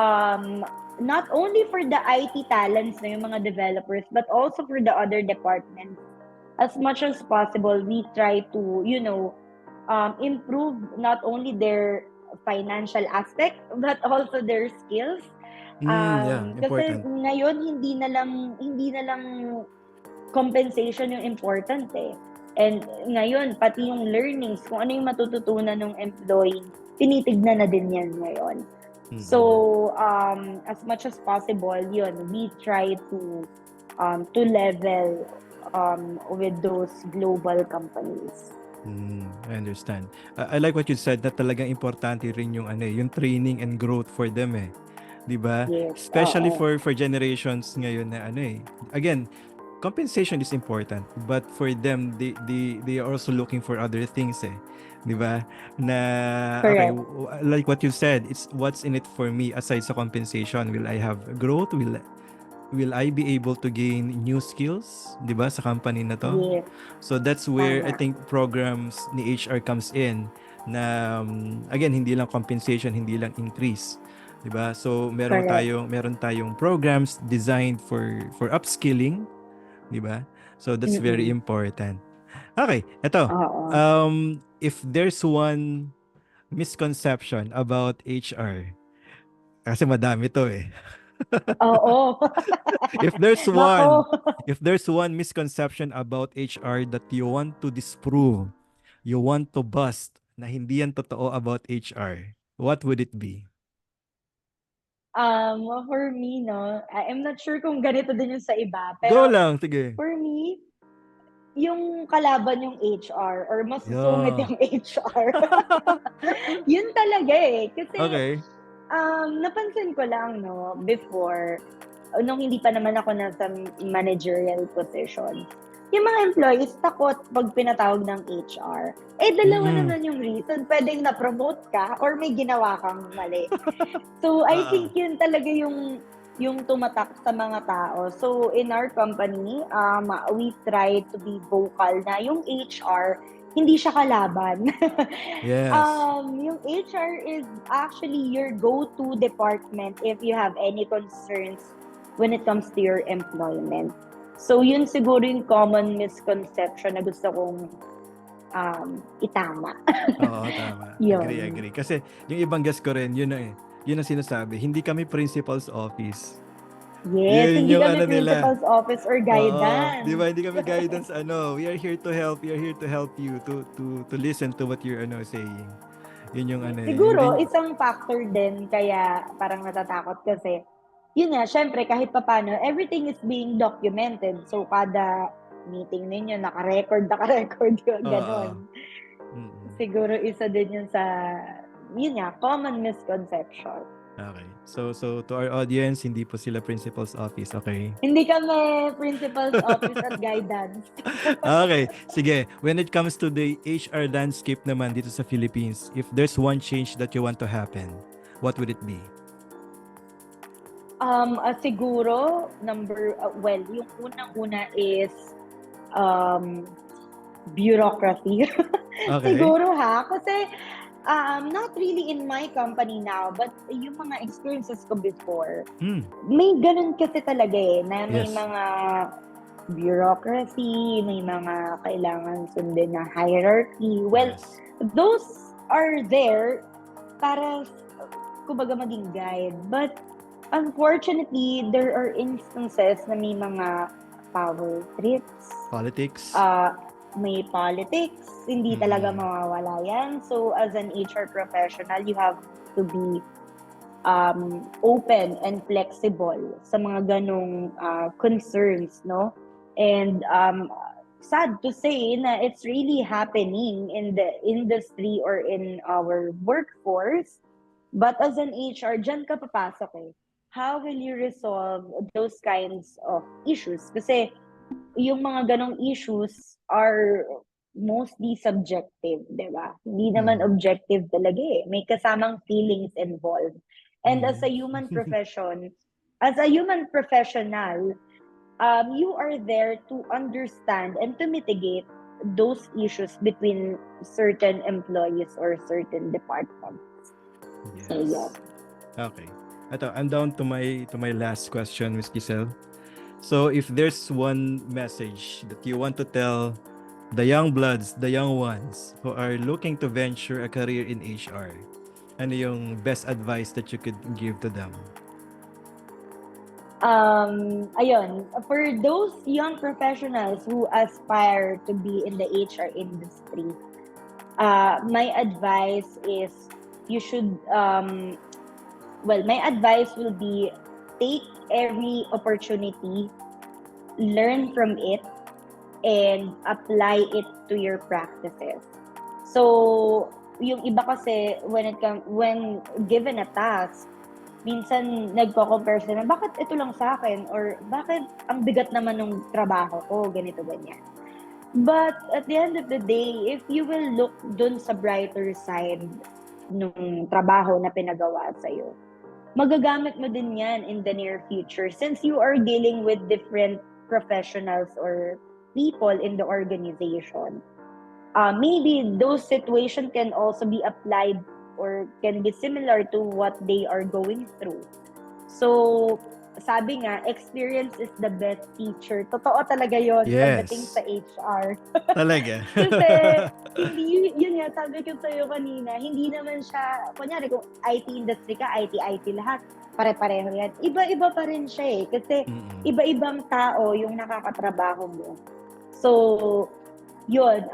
um, not only for the IT talents na yung mga developers, but also for the other departments. As much as possible, we try to, improve not only their financial aspect, but also their skills. Yeah, Kasi important. ngayon hindi na lang compensation yung important eh. And ngayon pati yung learnings, kung ano yung matututunan ng employee, tinitignan na din yan ngayon. Mm. So as much as possible, yun, we try to level with those global companies. I understand. I like what you said na talagang importante rin yung ano yung training and growth for them eh. 'Di ba? Yes, Especially oo. for generations ngayon na ano eh. Again, compensation is important, but for them they are also looking for other things eh. 'Di ba? Na okay, Correct. like what you said, it's what's in it for me aside sa compensation. Will I have growth? Will I be able to gain new skills, 'di ba, sa company na 'to? Yes, So that's where I tama. think programs ni HR comes in na again hindi lang compensation, hindi lang increase, 'di ba? So Correct. meron tayong programs designed for upskilling, 'di ba? So that's very Mm. important. Okay, eto. Oo. If there's one misconception about HR, Kasi madami to eh. Oo. If there's one, Nako. if there's one misconception about HR that you want to disprove, you want to bust na hindi yan totoo about HR, what would it be? For me, no, I'm not sure kung ganito din yung sa iba, Go pero lang, sige. for me, yung kalaban yung HR or mas sungit Yeah. yung HR. Yun talaga eh. Kasi Okay. napansin ko lang, no, before, nung hindi pa naman ako nasa managerial position, yung mga employees takot pag pinatawag ng HR. Eh, dalawa Mm-mm. naman yung reason. Pwedeng na-promote ka or may ginawa kang mali. So, I Ah, think yun talaga yung tumatak sa mga tao. So, in our company, we try to be vocal na yung HR, hindi siya kalaban. yes. Yung HR is actually your go-to department if you have any concerns when it comes to your employment. So, yun siguro yung common misconception na gusto kong itama. Oo, tama. Agree, Yun. agree. Kasi yung ibang guest ko rin, yun na eh. Yun ang sinasabi. Hindi kami principal's office. Yes, Yun hindi yung kami ano nila. principal's office or Oo, 'di guidance. ba? Hindi kami guidance ano. We are here to help. We are here to help you to listen to what you're saying. Yun yung Yes. ano eh. Yun Siguro, din. isang factor din kaya parang natatakot kasi, yun nga, syempre, kahit papano, everything is being documented. So, kada meeting ninyo, naka-record yun, Oo. ganon. Mm. Siguro, isa din yun sa, yun nga, common misconception. Okay. So to our audience, hindi po sila principal's office, okay? Hindi kami principal's office at guidance. Okay. Sige, when it comes to the HR landscape naman dito sa Philippines, if there's one change that you want to happen, what would it be? Siguro, well, yung unang-una is um, bureaucracy. Okay. Siguro ha, kasi not really in my company now, but yung mga experiences ko before, Hmm. may ganun kasi talaga eh, na may Yes. mga bureaucracy, may mga kailangan sundin na hierarchy. Well, Yes. those are there para, kumbaga, maging guide. But, unfortunately, there are instances na may mga power trips, Politics. may politics, hindi talaga mawawala yan. So, as an HR professional, you have to be open and flexible sa mga ganong concerns, no? And sad to say na it's really happening in the industry or in our workforce. But as an HR, dyan ka papasok eh. How will you resolve those kinds of issues? Kasi yung mga ganong issues are mostly subjective, di ba? Hindi naman objective talaga eh. May kasamang feelings involved. And as a human professional, you are there to understand and to mitigate those issues between certain employees or certain departments. So, Yes. yeah. Okay. Ito, I'm down to my last question, Miss Giselle. So, if there's one message that you want to tell the young bloods, the young ones who are looking to venture a career in HR, ano yung best advice that you could give to them? Ayun, for those young professionals who aspire to be in the HR industry, my advice is you should, my advice will be take every opportunity, learn from it, and apply it to your practices. So, yung iba kasi, when given a task, minsan nagko-compare sila, bakit ito lang sa akin? Or bakit ang bigat naman ng trabaho ko, ganito, ganyan. But at the end of the day, if you will look dun sa brighter side nung trabaho na pinagawa sa'yo, magagamit mo din yan in the near future since you are dealing with different professionals or people in the organization. Maybe those situations can also be applied or can be similar to what they are going through. So, sabi nga, experience is the best teacher. Totoo talaga yon pagdating Yes. sa HR. Talaga. Kasi, hindi, yun nga, sabi ko sa'yo kanina, hindi naman siya, kunyari kung IT industry ka, IT lahat, pare-pareho yan. Iba-iba pa rin siya eh. Kasi, Mm-mm. iba-ibang tao yung nakakatrabaho mo. So, yun.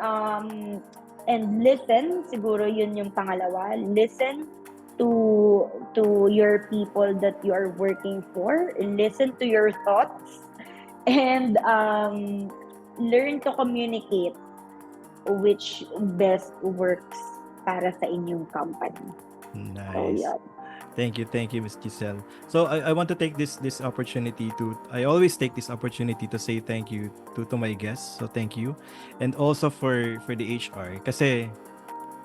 And listen, siguro yun yung pangalawa. Listen to your people that you are working for. Listen to your thoughts. And learn to communicate which best works para sa inyong company. So, Nice. yun. Thank you, Miss Giselle. So I want to take this opportunity to, I always take this opportunity to say thank you to my guests. So thank you. And also for the HR. Kasi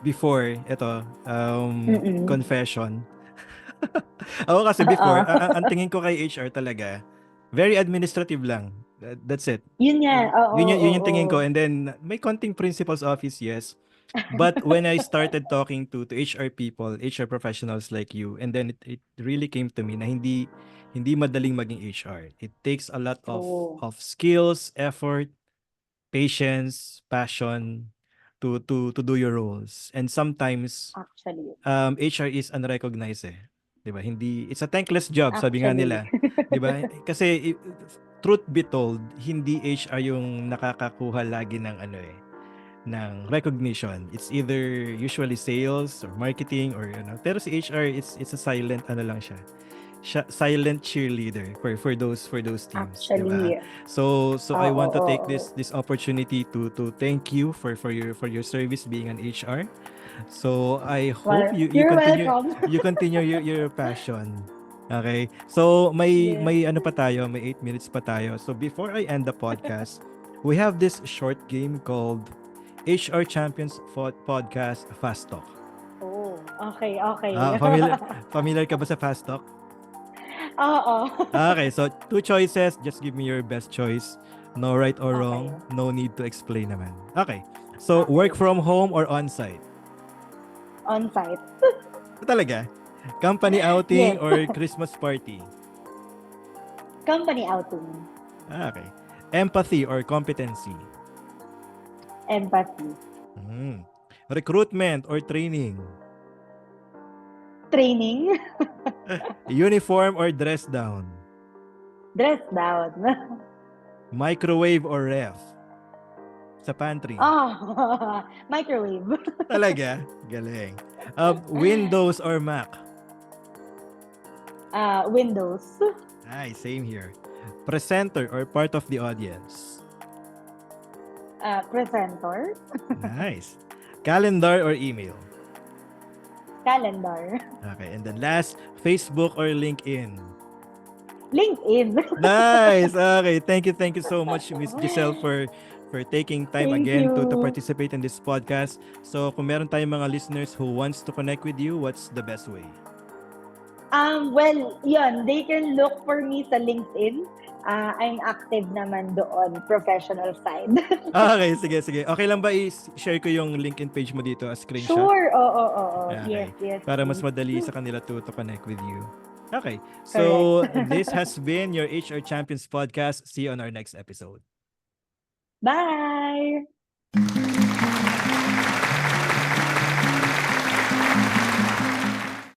before, ito, Mm-mm. confession. Ako kasi before, ang tingin ko kay HR talaga, very administrative lang. That's it. Yun nga. Oo, Yun yung oo. tingin ko. And then, may konting principal's office, yes. But when I started talking to HR people, HR professionals like you, and then it really came to me na hindi madaling maging HR. It takes a lot True. of skills, effort, patience, passion to do your roles. And sometimes Actually. HR is unrecognized eh. 'Di ba? Hindi, it's a thankless job, sabi nga Actually. nila. 'Di ba? Kasi truth be told, hindi HR yung nakakakuha lagi ng ano eh, ng recognition. It's either usually sales or marketing or ano. Pero si HR, it's a silent ano lang siya. Silent cheerleader for those teams, 'di ba? Actually. So I Oo, want to take oo. this opportunity to thank you for your service being an HR. So I hope Well, you you're continue welcome. your passion. Okay? So may Yes. ano pa tayo, may 8 minutes pa tayo. So before I end the podcast, we have this short game called HR Champions Podcast Fast Talk. Oh, okay, okay. Familiar ka ba sa Fast Talk? Oo. Okay, so two choices, just give me your best choice. No right or Okay. wrong, no need to explain naman. Okay. So Okay. work from home or on-site? On-site. Talaga? Company outing Yes. or Christmas party? Company outing. Okay. Empathy or competency? Empathy. Recruitment or training? Training. Uniform or dress down? Dress down. Microwave or ref? Sa pantry? Microwave. Talaga? Galing. Windows or Mac? Windows. Ay, same here. Presenter or part of the audience? Presenter. Nice. Calendar or email? Calendar. Okay, and then last, Facebook or LinkedIn? LinkedIn. Nice. Okay, thank you so much, Miss Giselle, for taking time Thank again to you. participate in this podcast. So, kung meron tayong mga listeners who wants to connect with you, what's the best way? Well, yun, they can look for me sa LinkedIn. I'm active naman doon, professional side. Okay, sige. Okay lang ba i-share ko yung LinkedIn page mo dito as screenshot? Sure, oo. Okay. Yes. Para mas please. madali sa kanila to connect with you. Okay. So, this has been your HR Champions podcast. See you on our next episode. Bye!